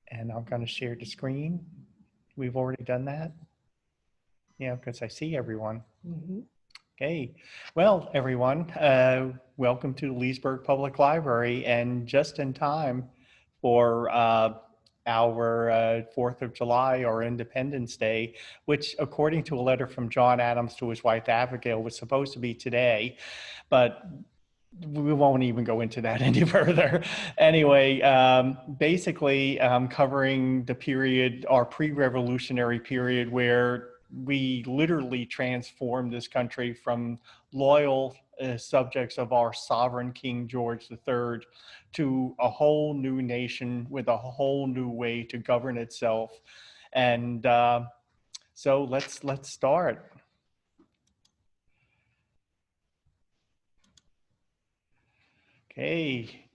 And I'm going to share the screen. We've already done that. Yeah, because I see everyone. Okay. Well, everyone, welcome to the Leesburg Public Library, and just in time for our 4th of July or Independence Day, which according to a letter from John Adams to his wife Abigail was supposed to be today, but we won't even go into that any further. Anyway, basically covering the period, our pre-revolutionary period, where we literally transformed this country from loyal subjects of our sovereign King George III to a whole new nation with a whole new way to govern itself. And so let's start. Okay,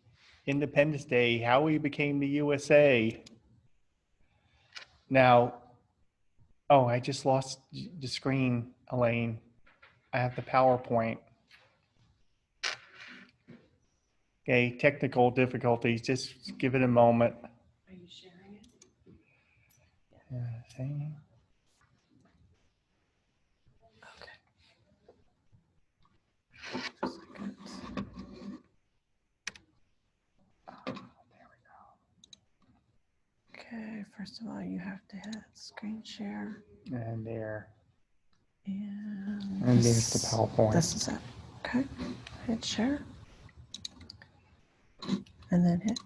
Independence Day, how we became the USA. Now, oh, I just lost the screen, Elaine. I have the PowerPoint. Okay, technical difficulties, just give it a moment. Are you sharing it? Okay. Okay, first of all, you have to hit screen share. And there. And there's the PowerPoint. This is it. Okay, hit share. And then hit.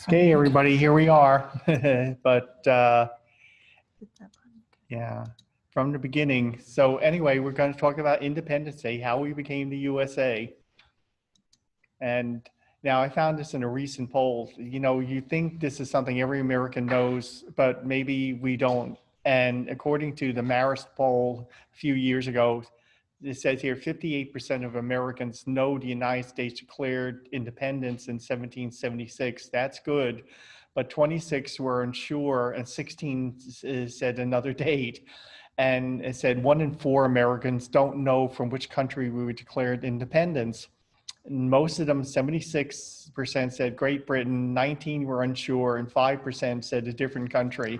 Okay, everybody, here we are. But Hit that button. yeah, from the beginning. So anyway, we're going to talk about Independence Day, how we became the USA. And now I found this in a recent poll. You know, you think this is something every American knows, but maybe we don't. And according to the Marist poll a few years ago, it says here 58% of Americans know the United States declared independence in 1776. That's good. But 26 were unsure and 16 said another date. And it said 1 in 4 Americans don't know from which country we were declared independence. Most of them, 76% said Great Britain, 19 were unsure, and 5% said a different country.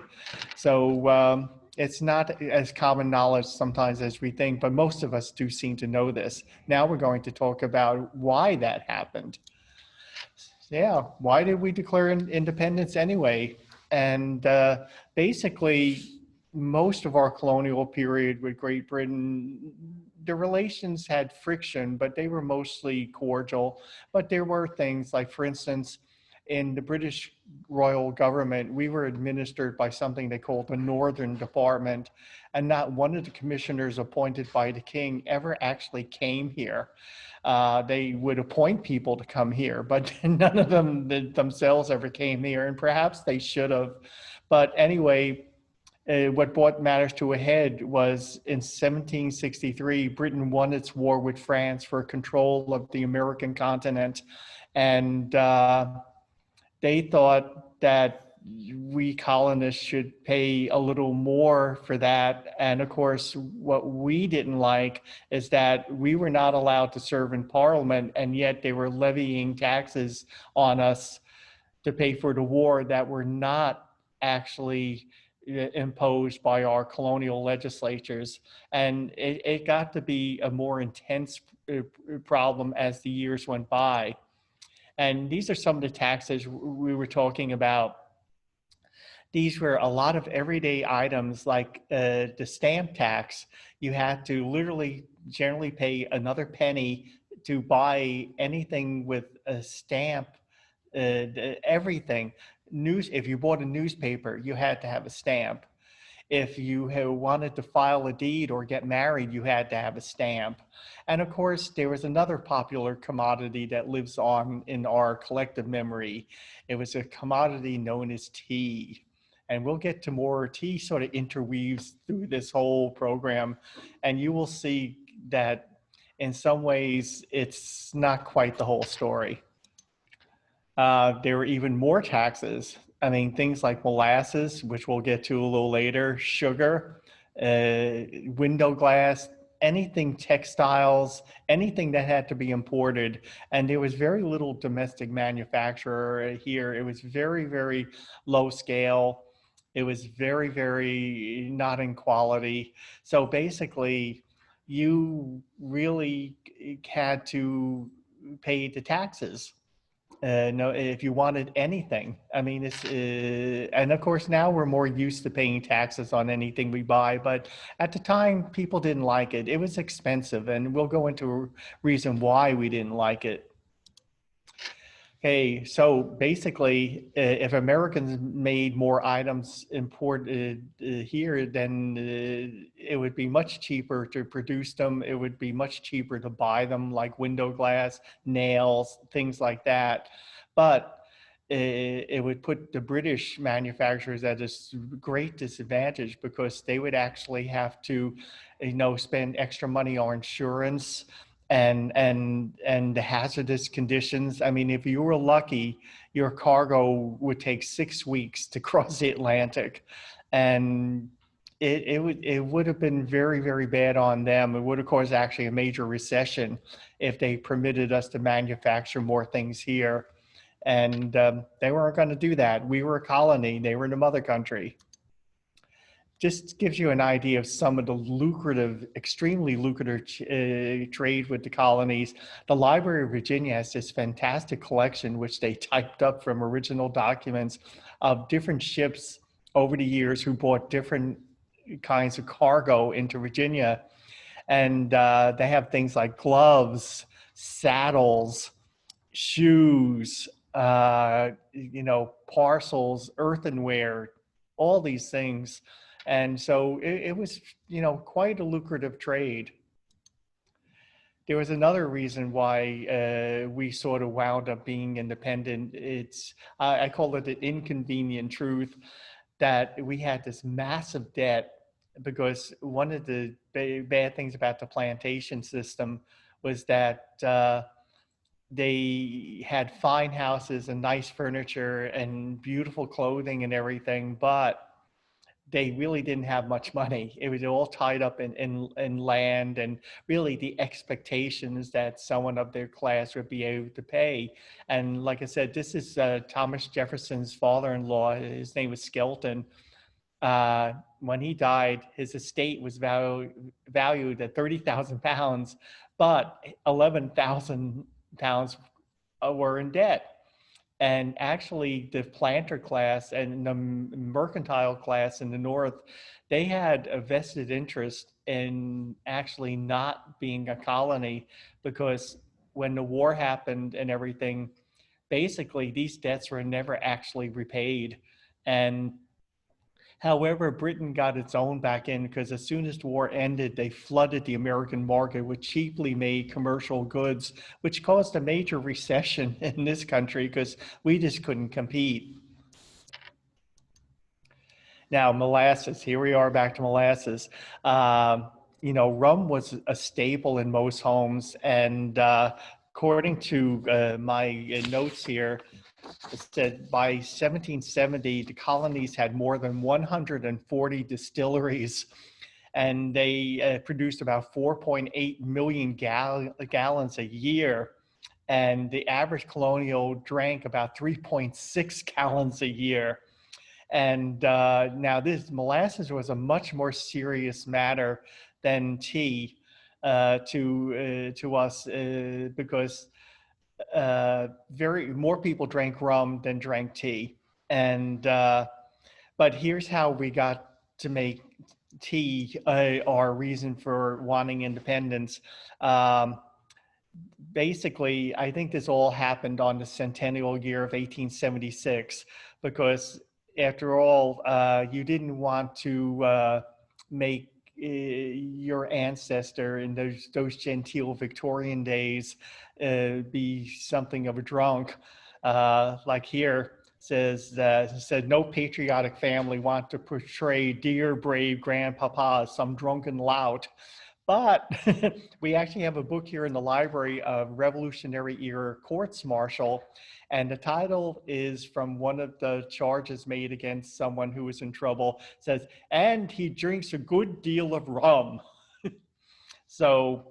So it's not as common knowledge sometimes as we think, but most of us do seem to know this. Now we're going to talk about why that happened. Yeah, why did we declare independence anyway? And basically, most of our colonial period with Great Britain, the relations had friction, but they were mostly cordial. But there were things like, for instance, in the British royal government, we were administered by something they called the Northern Department, and not one of the commissioners appointed by the king ever actually came here. They would appoint people to come here, but none of them themselves ever came here, and perhaps they should have. But anyway, what brought matters to a head was in 1763, Britain won its war with France for control of the American continent. And they thought that we colonists should pay a little more for that. And of course, what we didn't like is that we were not allowed to serve in Parliament, and yet they were levying taxes on us to pay for the war that were not actually imposed by our colonial legislatures. And it got to be a more intense problem as the years went by. And these are some of the taxes we were talking about. These were a lot of everyday items like the stamp tax. You had to literally generally pay another penny to buy anything with a stamp, everything. If you bought a newspaper, you had to have a stamp. If you wanted to file a deed or get married, you had to have a stamp. And of course, there was another popular commodity that lives on in our collective memory. It was a commodity known as tea. And we'll get to more. Tea sort of interweaves through this whole program. And you will see that in some ways, it's not quite the whole story. There were even more taxes. I mean, things like molasses, which we'll get to a little later, sugar, window glass, anything textiles, anything that had to be imported. And there was very little domestic manufacturer here. It was very, very low scale. It was very, very not in quality. So basically, you really had to pay the taxes. No, if you wanted anything. I mean, and of course now we're more used to paying taxes on anything we buy, but at the time people didn't like it. It was expensive, and we'll go into a reason why we didn't like it. Okay, so basically, if Americans made more items imported here, then it would be much cheaper to produce them. It would be much cheaper to buy them, like window glass, nails, things like that. But it would put the British manufacturers at a great disadvantage because they would actually have to, spend extra money on insurance and the hazardous conditions. I mean, if you were lucky, your cargo would take 6 weeks to cross the Atlantic, and it would have been very, very bad on them. It would have caused actually a major recession if they permitted us to manufacture more things here. And they weren't going to do that. We were a colony. They were in the mother country. Just gives you an idea of some of the lucrative, extremely lucrative trade with the colonies. The Library of Virginia has this fantastic collection, which they typed up from original documents of different ships over the years who brought different kinds of cargo into Virginia. And they have things like gloves, saddles, shoes, parcels, earthenware, all these things. And so it was, quite a lucrative trade. There was another reason why we sort of wound up being independent. I call it an inconvenient truth that we had this massive debt because one of the bad things about the plantation system was that they had fine houses and nice furniture and beautiful clothing and everything, but they really didn't have much money. It was all tied up in land, and really the expectations that someone of their class would be able to pay. And like I said, this is Thomas Jefferson's father-in-law. His name was Skelton. When he died, his estate was valued at 30,000 pounds, but 11,000 pounds were in debt. And actually the planter class and the mercantile class in the North, they had a vested interest in actually not being a colony, because when the war happened and everything, basically these debts were never actually repaid. And however, Britain got its own back in because as soon as the war ended, they flooded the American market with cheaply made commercial goods, which caused a major recession in this country because we just couldn't compete. Now, molasses, here we are back to molasses. Rum was a staple in most homes. And according to my notes here, it said by 1770, the colonies had more than 140 distilleries, and they produced about 4.8 million gallons a year. And the average colonial drank about 3.6 gallons a year. And now this molasses was a much more serious matter than tea to us because more people drank rum than drank tea. And but here's how we got to make tea our reason for wanting independence. Basically, I think this all happened on the centennial year of 1876, because after all, you didn't want to make your ancestor in those genteel Victorian days be something of a drunk. Like here said no patriotic family want to portray dear brave grandpapa as some drunken lout. But we actually have a book here in the library of Revolutionary era courts martial, and the title is from one of the charges made against someone who was in trouble. It says, and he drinks a good deal of rum. So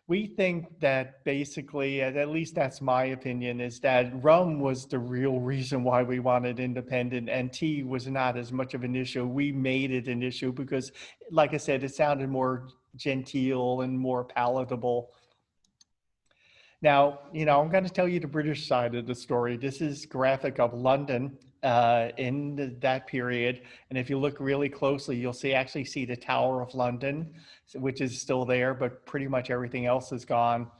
we think that basically, at least that's my opinion, is that rum was the real reason why we wanted independent, and tea was not as much of an issue. We made it an issue because, like I said, it sounded more genteel and more palatable. Now, I'm going to tell you the British side of the story. This is graphic of London in that period. And if you look really closely, you'll actually see the Tower of London, which is still there, but pretty much everything else is gone.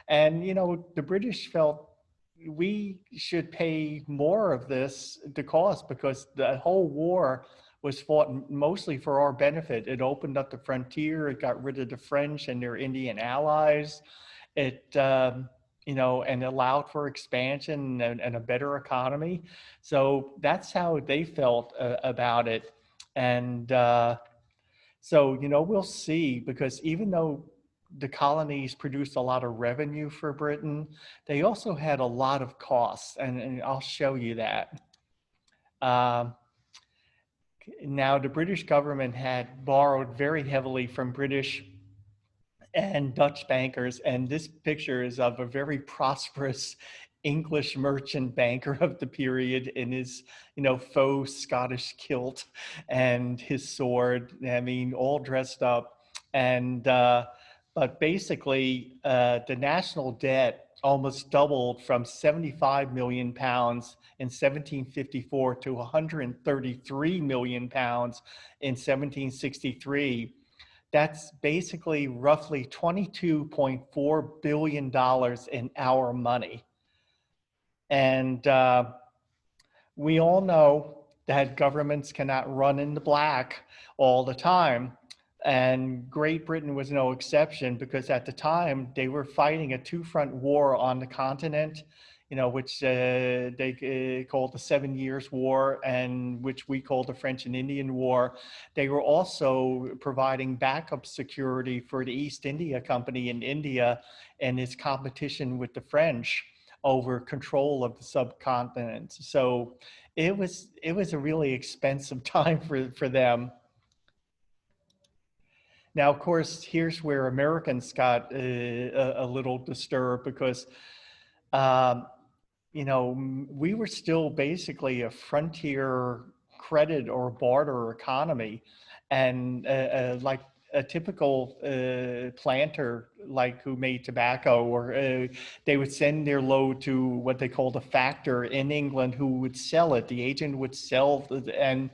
And, the British felt we should pay more of the cost, because the whole war was fought mostly for our benefit. It opened up the frontier. It got rid of the French and their Indian allies. It, and allowed for expansion and a better economy. So that's how they felt about it. And so, we'll see, because even though the colonies produced a lot of revenue for Britain, they also had a lot of costs, and I'll show you that. Now, the British government had borrowed very heavily from British and Dutch bankers, and this picture is of a very prosperous English merchant banker of the period in his, faux Scottish kilt and his sword. I mean, all dressed up. And but basically, the national debt almost doubled from 75 million pounds in 1754 to 133 million pounds in 1763. That's basically roughly $22.4 billion in our money. And we all know that governments cannot run in the black all the time. And Great Britain was no exception, because at the time they were fighting a two-front war on the continent, which they called the 7 Years' War, and which we called the French and Indian War. They were also providing backup security for the East India Company in India and its competition with the French over control of the subcontinent. So it was a really expensive time for them. Now, of course, here's where Americans got a little disturbed, because we were still basically a frontier credit or barter economy. And like a typical planter, like who made tobacco, or they would send their load to what they called a factor in England, who would sell it. The agent would sell, and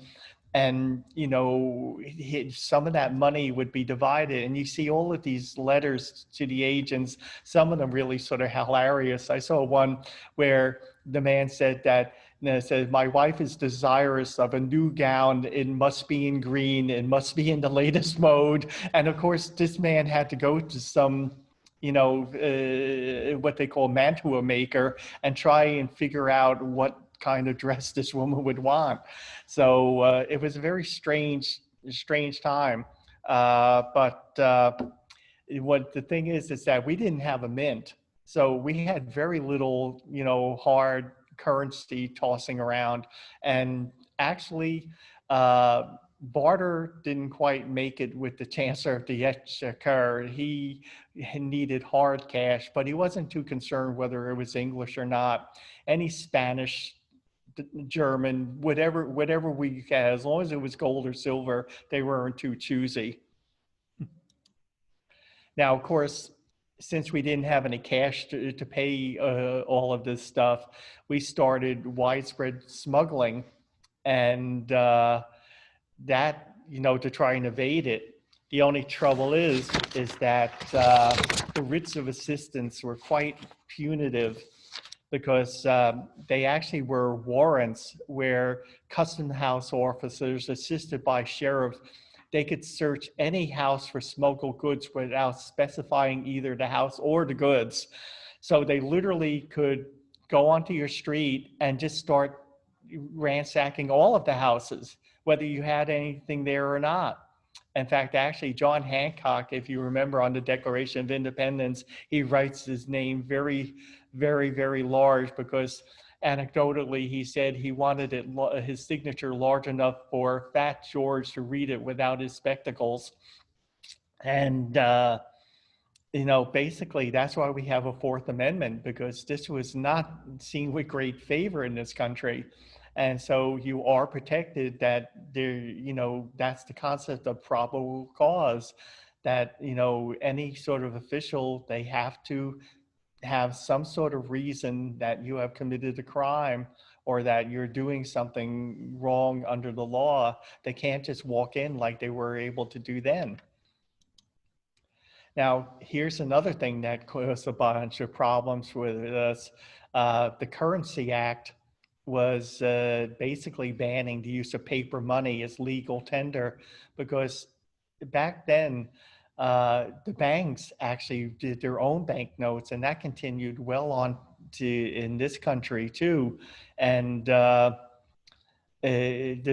some of that money would be divided. And you see all of these letters to the agents, some of them really sort of hilarious. I saw one where the man said that, said, "My wife is desirous of a new gown. It must be in green. It must be in the latest mode." And of course, this man had to go to some what they call mantua maker and try and figure out what kind of dress this woman would want. So it was a very strange time. But what the thing is that we didn't have a mint. So we had very little, hard currency tossing around. And actually, barter didn't quite make it with the Chancellor of the Exchequer. He needed hard cash, but he wasn't too concerned whether it was English or not. Any Spanish, German, whatever we had, as long as it was gold or silver, they weren't too choosy. Now, of course, since we didn't have any cash to pay all of this stuff, we started widespread smuggling, and that, to try and evade it. The only trouble is that the writs of assistance were quite punitive, because they actually were warrants where custom house officers, assisted by sheriffs, they could search any house for smuggled goods without specifying either the house or the goods. So they literally could go onto your street and just start ransacking all of the houses, whether you had anything there or not. In fact, actually, John Hancock, if you remember on the Declaration of Independence, he writes his name very, very, very large, because anecdotally, he said he wanted his signature large enough for Fat George to read it without his spectacles. And basically that's why we have a Fourth Amendment, because this was not seen with great favor in this country. And so you are protected that there, that's the concept of probable cause, that, any sort of official, they have to have some sort of reason that you have committed a crime or that you're doing something wrong under the law. They can't just walk in like they were able to do then. Now, here's another thing that caused a bunch of problems with us. The Currency Act was basically banning the use of paper money as legal tender, because back then, the banks actually did their own banknotes, and that continued well on to in this country too. And the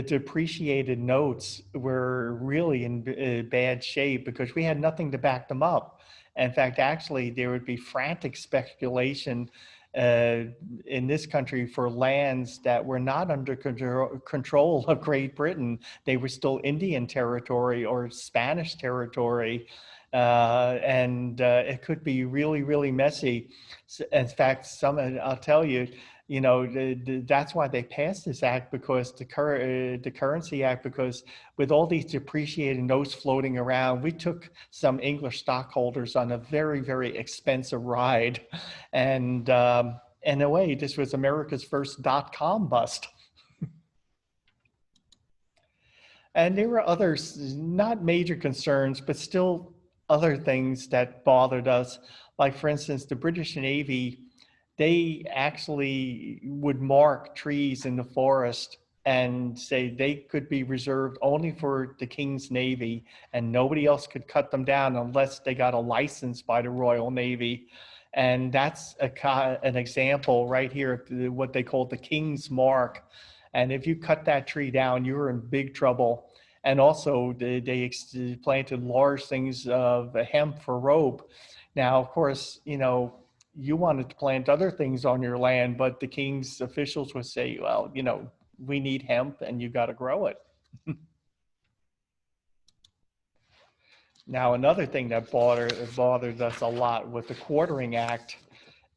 depreciated notes were really in bad shape because we had nothing to back them up. In fact, actually, there would be frantic speculation in this country for lands that were not under control of Great Britain. They were still Indian territory or Spanish territory. And it could be really, really messy. In fact, I'll tell you, that's why they passed this act, because the Currency Act, because with all these depreciated notes floating around, we took some English stockholders on a very, very expensive ride. And in a way, this was America's first .com bust. And there were others, not major concerns, but still other things that bothered us. Like, for instance, the British Navy, they actually would mark trees in the forest and say they could be reserved only for the King's Navy, and nobody else could cut them down unless they got a license by the Royal Navy. And that's an example right here of what they call the King's Mark. And if you cut that tree down, you're in big trouble. And also, they planted large things of hemp for rope. Now, of course, you wanted to plant other things on your land, but the king's officials would say, well, we need hemp and you got to grow it. Now, another thing that bothered us a lot was the Quartering Act.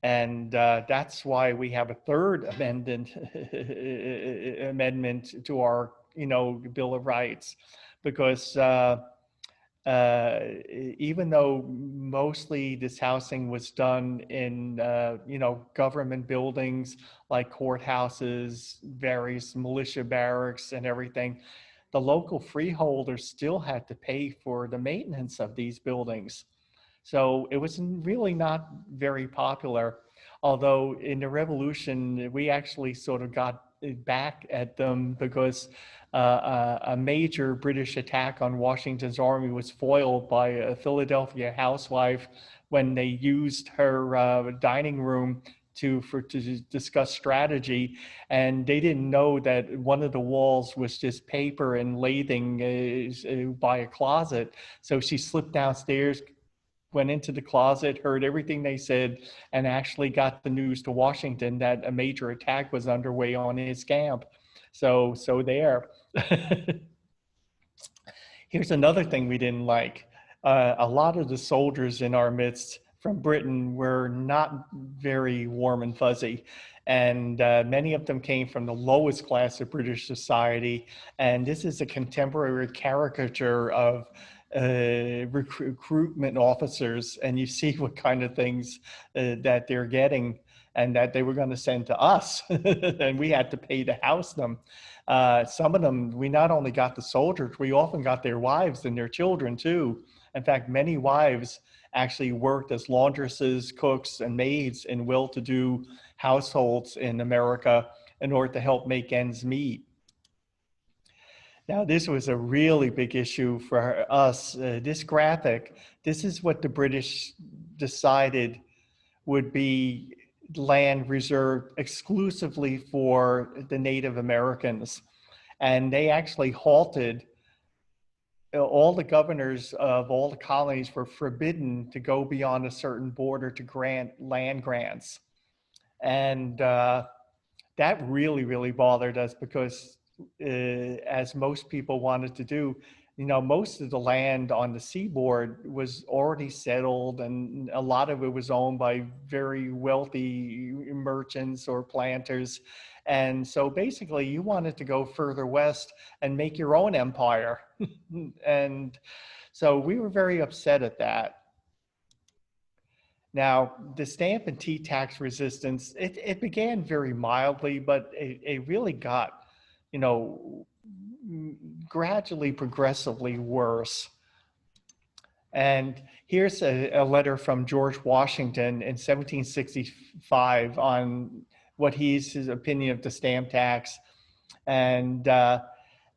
And that's why we have a third amendment to our, Bill of Rights, because even though mostly this housing was done in, government buildings like courthouses, various militia barracks and everything, the local freeholders still had to pay for the maintenance of these buildings. So it was really not very popular, although in the Revolution, we actually sort of got back at them because a major British attack on Washington's army was foiled by a Philadelphia housewife when they used her dining room to discuss strategy, and they didn't know that one of the walls was just paper and lathing by a closet. So she slipped downstairs, went into the closet, heard everything they said, and actually got the news to Washington that a major attack was underway on his camp. So there. Here's another thing we didn't like. A lot of the soldiers in our midst from Britain were not very warm and fuzzy. And many of them came from the lowest class of British society. And this is a contemporary caricature of recruitment officers. And you see what kind of things that they're getting and that they were going to send to us. And we had to pay to house them. Some of them, we not only got the soldiers, we often got their wives and their children too. In fact, many wives actually worked as laundresses, cooks, and maids in well-to-do households in America in order to help make ends meet. Now, this was a really big issue for us. This graphic, this is what the British decided would be land reserved exclusively for the Native Americans. And they actually halted. All the governors of all the colonies were forbidden to go beyond a certain border to grant land grants. And that really, really bothered us because as most people wanted to do, most of the land on the seaboard was already settled, and a lot of it was owned by very wealthy merchants or planters. And so basically you wanted to go further west and make your own empire. And so we were very upset at that. Now, the stamp and tea tax resistance, it began very mildly, but it really got, gradually, progressively worse. And here's a letter from George Washington in 1765 on what his opinion of the stamp tax. And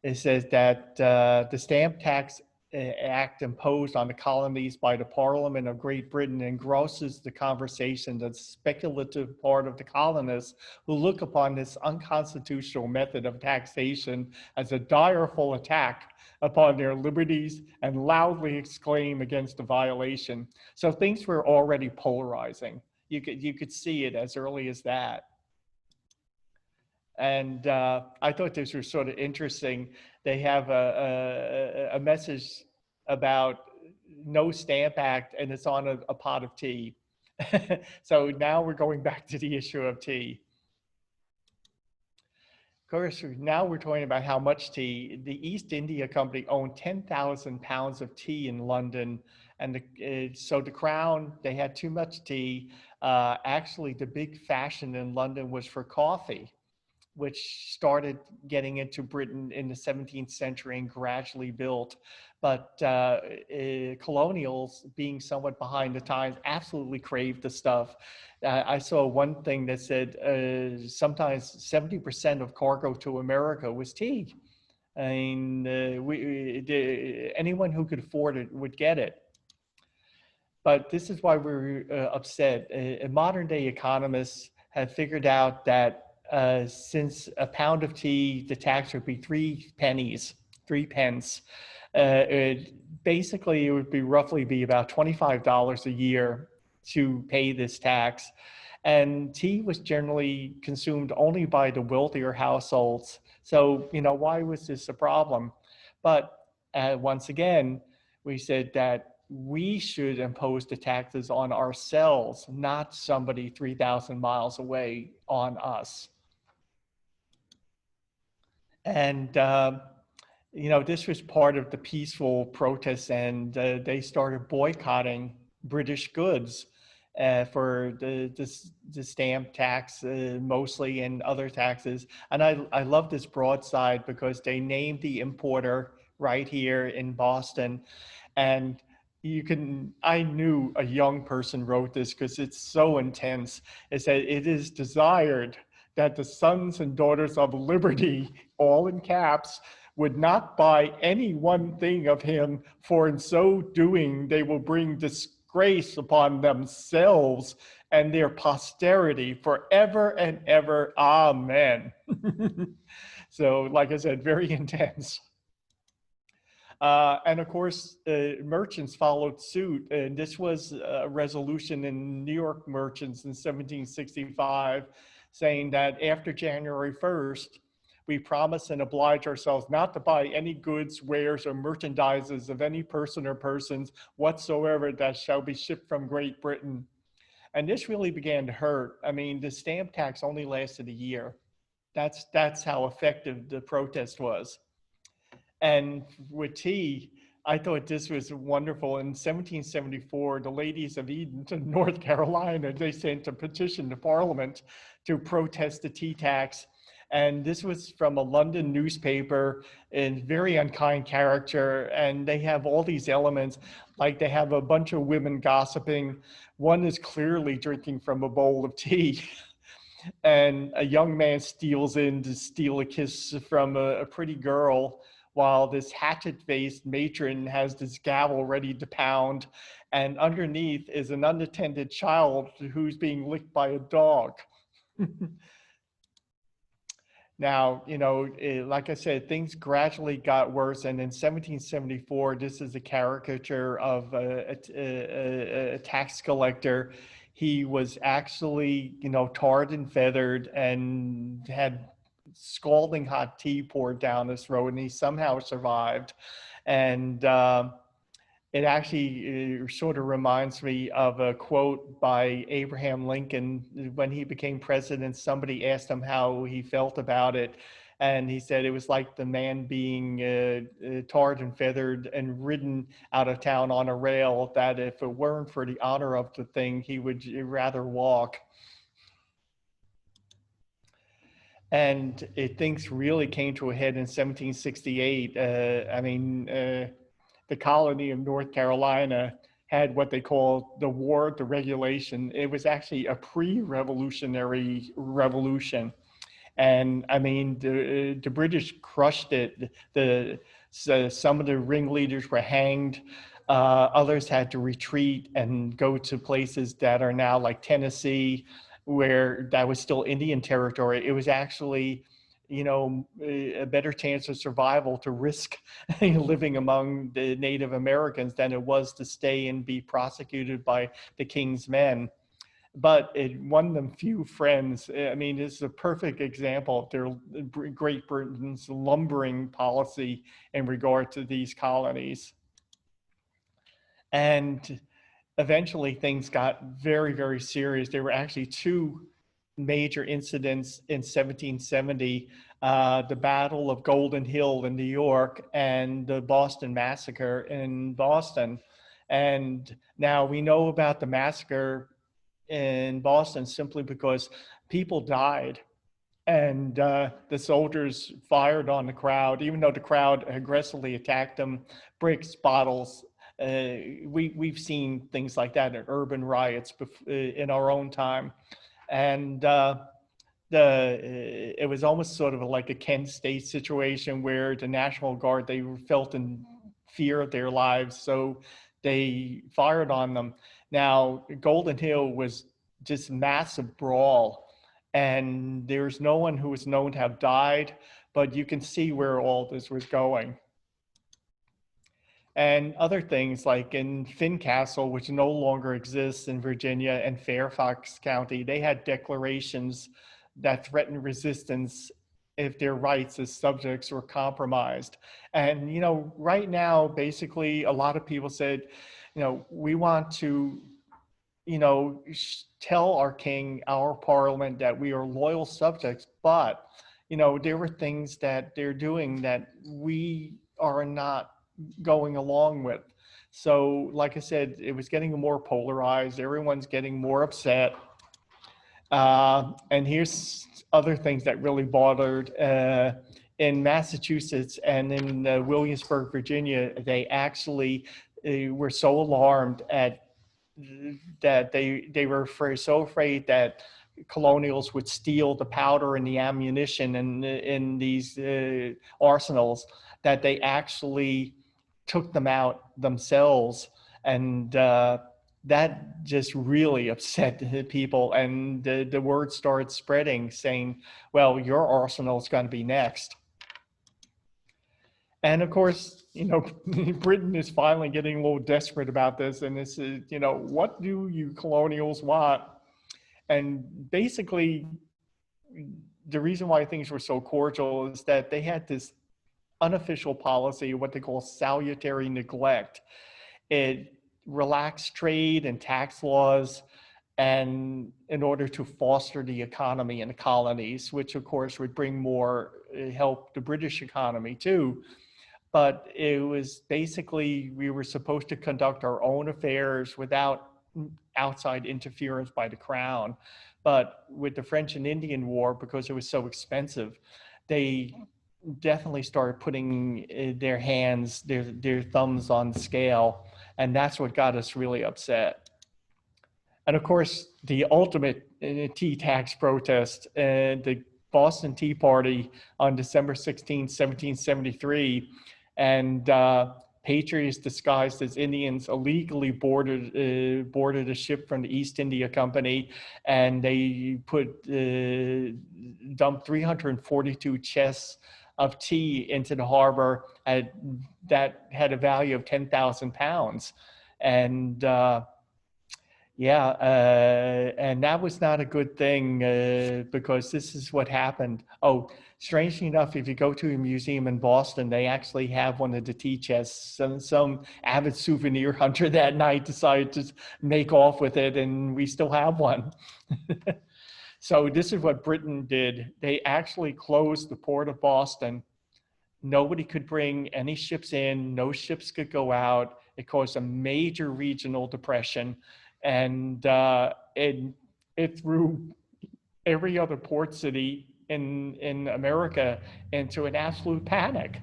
it says that the Stamp Tax Act imposed on the colonies by the Parliament of Great Britain engrosses the conversation, the speculative part of the colonists who look upon this unconstitutional method of taxation as a direful attack upon their liberties and loudly exclaim against the violation. So things were already polarizing. You could see it as early as that. And I thought this was sort of interesting. They have a message about no Stamp Act, and it's on a pot of tea. So now we're going back to the issue of tea. Of course, now we're talking about how much tea. The East India Company owned 10,000 pounds of tea in London. And so the Crown, they had too much tea. Actually, the big fashion in London was for coffee, which started getting into Britain in the 17th century and gradually built. But colonials, being somewhat behind the times, absolutely craved the stuff. I saw one thing that said sometimes 70% of cargo to America was tea. I mean, anyone who could afford it would get it. But this is why we're upset. Modern day economists have figured out that since a pound of tea, the tax would be 3 pennies, 3 pence. Basically, it would be roughly be about $25 a year to pay this tax. And tea was generally consumed only by the wealthier households. So, why was this a problem? But once again, we said that we should impose the taxes on ourselves, not somebody 3,000 miles away on us. And, this was part of the peaceful protests, and they started boycotting British goods for the stamp tax mostly, and other taxes. And I love this Broadside because they named the importer right here in Boston. And I knew a young person wrote this because it's so intense. It said, "It is desired that the sons and daughters of liberty," all in caps, "would not buy any one thing of him, for in so doing they will bring disgrace upon themselves and their posterity forever and ever. Amen." So, like I said, very intense. And of course, merchants followed suit. And this was a resolution in New York merchants in 1765 saying that after January 1st, we promise and oblige ourselves not to buy any goods, wares, or merchandises of any person or persons whatsoever that shall be shipped from Great Britain. And this really began to hurt. I mean, the stamp tax only lasted a year. That's how effective the protest was. And with tea, I thought this was wonderful. In 1774, the ladies of Edenton, North Carolina, they sent a petition to Parliament to protest the tea tax. And this was from a London newspaper in very unkind character. And they have all these elements, like they have a bunch of women gossiping. One is clearly drinking from a bowl of tea. And a young man steals in to steal a kiss from a pretty girl, while this hatchet-faced matron has this gavel ready to pound, and underneath is an unattended child who's being licked by a dog. Now, like I said, things gradually got worse, and in 1774, this is a caricature of a tax collector. He was actually, tarred and feathered and had scalding hot tea poured down his throat, and he somehow survived. And it actually sort of reminds me of a quote by Abraham Lincoln. When he became president, somebody asked him how he felt about it. And he said it was like the man being tarred and feathered and ridden out of town on a rail, that if it weren't for the honor of the thing, he would rather walk. And things really came to a head in 1768. The colony of North Carolina had what they call the War, the Regulation. It was actually a pre-revolutionary revolution. And I mean, the British crushed it. Some of the ringleaders were hanged. Others had to retreat and go to places that are now like Tennessee, where that was still Indian territory. It was actually, a better chance of survival to risk living among the Native Americans than it was to stay and be prosecuted by the king's men. But it won them few friends. I mean, it's a perfect example of their Great Britain's lumbering policy in regard to these colonies. And eventually things got very, very serious. There were actually two major incidents in 1770, the Battle of Golden Hill in New York and the Boston Massacre in Boston. And now we know about the massacre in Boston simply because people died, and the soldiers fired on the crowd, even though the crowd aggressively attacked them, bricks, bottles. We've seen things like that in urban riots in our own time. And it was almost sort of like a Kent State situation where the National Guard, they felt in fear of their lives, so they fired on them. Now, Golden Hill was just massive brawl, and there's no one who was known to have died, but you can see where all this was going. And other things like in Fincastle, which no longer exists in Virginia, and Fairfax County, they had declarations that threatened resistance if their rights as subjects were compromised. And, right now, basically, a lot of people said, we want to, tell our king, our parliament, that we are loyal subjects, but, there were things that they're doing that we are not going along with. So, like I said, it was getting more polarized. Everyone's getting more upset. And here's other things that really bothered. In Massachusetts and in Williamsburg, Virginia, they actually were so alarmed at that they were so afraid that colonials would steal the powder and the ammunition in these arsenals, that they actually took them out themselves. And that just really upset people. And the word started spreading saying, well, your arsenal is going to be next. And of course, Britain is finally getting a little desperate about this. And this is, what do you colonials want? And basically, the reason why things were so cordial is that they had this unofficial policy, what they call salutary neglect. It relaxed trade and tax laws, and in order to foster the economy in the colonies, which of course would bring more help the British economy too. But it was basically, we were supposed to conduct our own affairs without outside interference by the crown. But with the French and Indian War, because it was so expensive, they definitely started putting their hands, their thumbs on the scale. And that's what got us really upset. And of course, the ultimate tea tax protest, the Boston Tea Party on December 16, 1773, and patriots disguised as Indians illegally boarded a ship from the East India Company, and they dumped 342 chests of tea into the harbor that had a value of 10,000 pounds. And Yeah, and that was not a good thing because this is what happened. Oh, strangely enough, if you go to a museum in Boston, they actually have one of the tea chests. Some avid souvenir hunter that night decided to make off with it, and we still have one. So this is what Britain did. They actually closed the port of Boston. Nobody could bring any ships in, no ships could go out. It caused a major regional depression, and it threw every other port city in America into an absolute panic.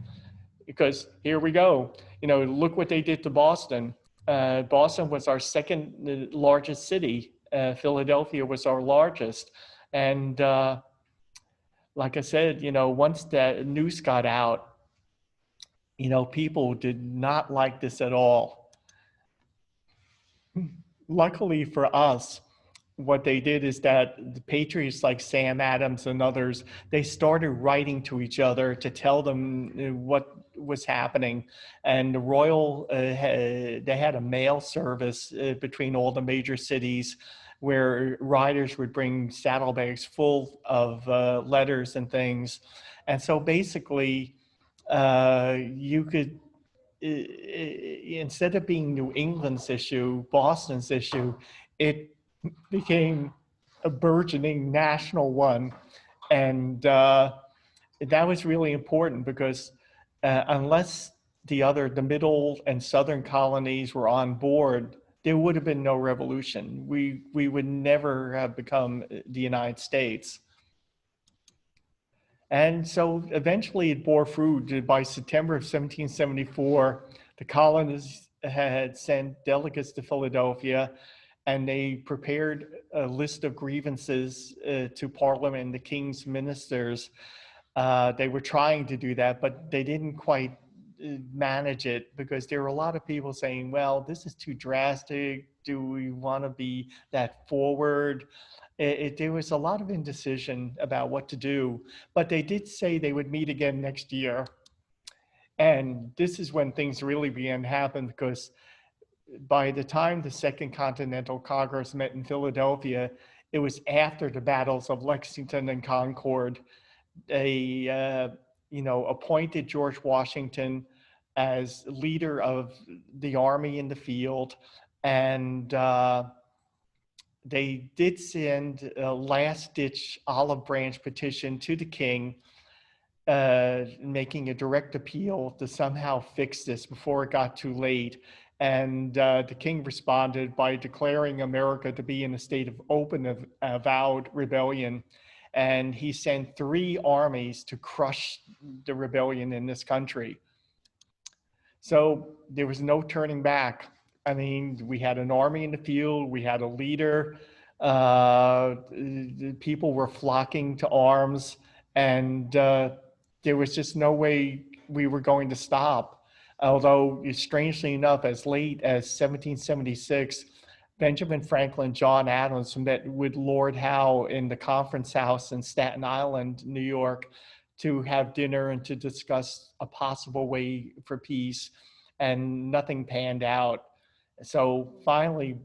Because here we go, look what they did to Boston. Boston was our second largest city. Philadelphia was our largest, and like I said, once that news got out, people did not like this at all. Luckily for us, what they did is that the patriots like Sam Adams and others, they started writing to each other to tell them what was happening. And the royal, they had a mail service between all the major cities where riders would bring saddlebags full of letters and things. And so basically, you could, instead of being New England's issue, Boston's issue, it became a burgeoning national one. And that was really important because unless the middle and southern colonies were on board, there would have been no revolution. We would never have become the United States. And so eventually it bore fruit. By September of 1774, the colonists had sent delegates to Philadelphia, and they prepared a list of grievances to Parliament and the King's ministers. They were trying to do that, but they didn't quite manage it because there were a lot of people saying, well, this is too drastic. Do we want to be that forward? There was a lot of indecision about what to do, but they did say they would meet again next year. And this is when things really began to happen, because by the time the Second Continental Congress met in Philadelphia, it was after the battles of Lexington and Concord. They appointed George Washington as leader of the army in the field, and they did send a last-ditch olive branch petition to the king, making a direct appeal to somehow fix this before it got too late. And the king responded by declaring America to be in a state of open, avowed rebellion. And he sent 3 armies to crush the rebellion in this country. So there was no turning back. I mean, we had an army in the field, we had a leader, people were flocking to arms, and there was just no way we were going to stop. Although, strangely enough, as late as 1776, Benjamin Franklin, John Adams met with Lord Howe in the conference house in Staten Island, New York, to have dinner and to discuss a possible way for peace, and nothing panned out. So finally,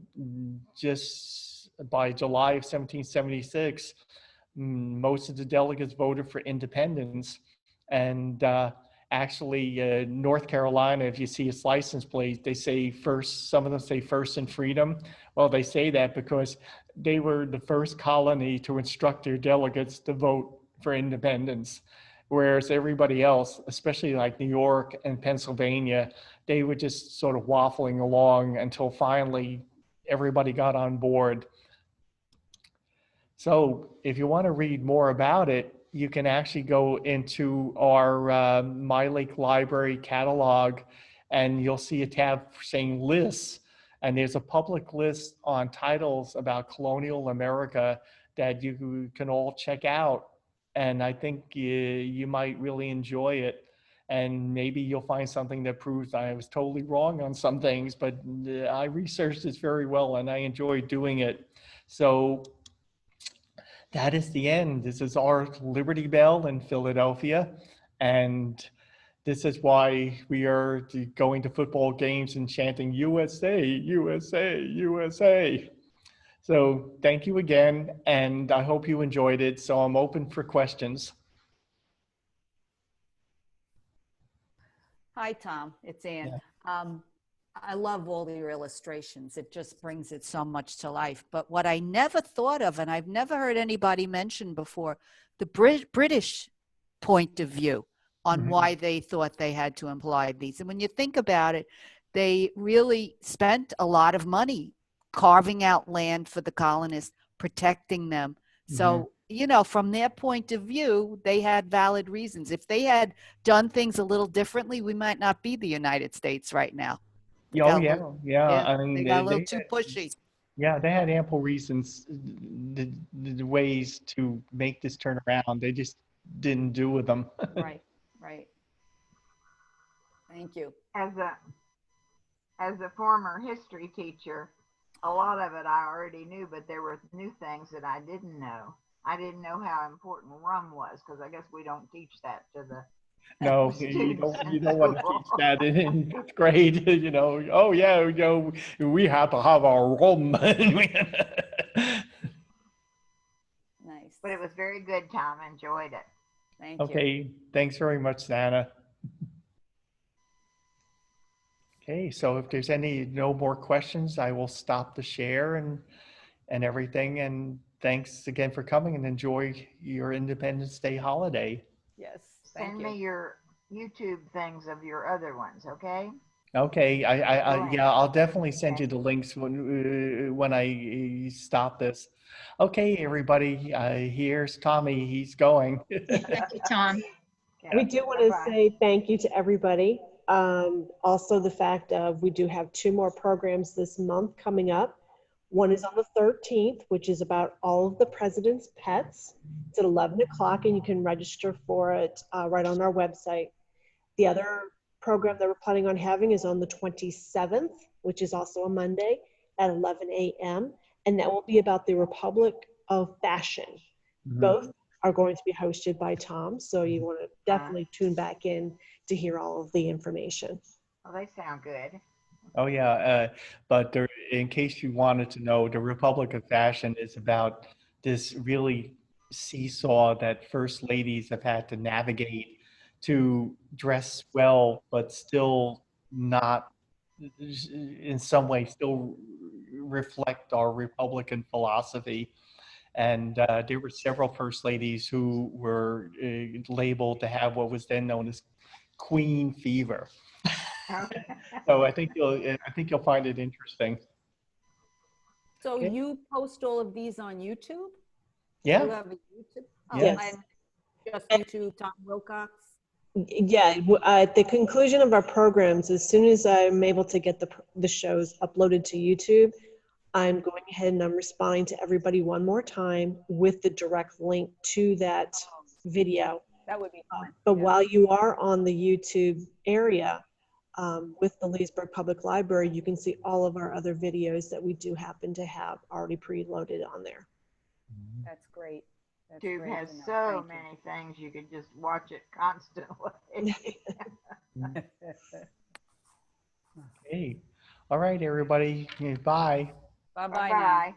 just by July of 1776, most of the delegates voted for independence. And actually, North Carolina, if you see its license plate, they say first, some of them say first in freedom. Well, they say that because they were the first colony to instruct their delegates to vote for independence. Whereas everybody else, especially like New York and Pennsylvania, they were just sort of waffling along until finally everybody got on board. So if you want to read more about it, you can actually go into our My Lake Library catalog, and you'll see a tab saying lists. And there's a public list on titles about colonial America that you can all check out. And I think you might really enjoy it. And maybe you'll find something that proves I was totally wrong on some things, but I researched this very well and I enjoyed doing it. So that is the end. This is our Liberty Bell in Philadelphia. And this is why we are going to football games and chanting USA, USA, USA. So thank you again, and I hope you enjoyed it. So I'm open for questions. Hi, Tom. It's Ann. Yeah. I love all your illustrations. It just brings it so much to life. But what I never thought of, and I've never heard anybody mention before, the British point of view on why they thought they had to imply these. And when you think about it, they really spent a lot of money carving out land for the colonists, protecting them. So, you know, from their point of view, they had valid reasons. If they had done things a little differently, we might not be the United States right now. They Oh got a yeah, little, yeah. yeah, I mean, they got a little too pushy. yeah, they had ample reasons, the ways to make this turn around. They just didn't do with them. Right, right. Thank you. As a former history teacher, a lot of it I already knew, but there were new things that I didn't know. I didn't know how important rum was, because I guess we don't teach that to the No, students you in don't want to school. teach that in fifth grade. You know, oh yeah, you know, we have to have our rum. Nice. But it was very good, Tom. Enjoyed it. Thank you. Okay, thanks very much, Santa. Okay, so if there's no more questions, I will stop the share and everything. And thanks again for coming, and enjoy your Independence Day holiday. Yes, thank Send you. me your YouTube things of your other ones, okay? Okay, yeah, I'll definitely send Okay. you the links when I stop this. Okay, everybody, here's Tommy. He's going. Thank you, Tom. Okay. We do want to Bye-bye. say thank you to everybody. Also, the fact of we do have 2 more programs this month coming up. One is on the 13th, which is about all of the president's pets. It's at 11 o'clock, and you can register for it right on our website. The other program that we're planning on having is on the 27th, which is also a Monday at 11 a.m. And that will be about the Republic of Fashion. Both are going to be hosted by Tom, so you want to definitely tune back in to hear all of the information. Well, they sound good. Oh yeah, but in case you wanted to know, the Republic of Fashion is about this really seesaw that first ladies have had to navigate to dress well, but still not, in some way, still reflect our Republican philosophy. And there were several first ladies who were labeled to have what was then known as Queen Fever. So I think you'll find it interesting. So Okay. you post all of these on YouTube? You Yeah. have a YouTube? Oh, Yes. and just YouTube, Tom Wilcox? Yeah, at the conclusion of our programs, as soon as I'm able to get the shows uploaded to YouTube, I'm going ahead and I'm responding to everybody one more time with the direct link to that video. That would be fun. But Yeah. while you are on the YouTube area with the Leesburg Public Library, you can see all of our other videos that we do happen to have already preloaded on there. That's great. That's YouTube great has to know. so Thank you. many things. You could just watch it constantly. Okay. All right, everybody. Bye. Bye-bye now. Bye-bye.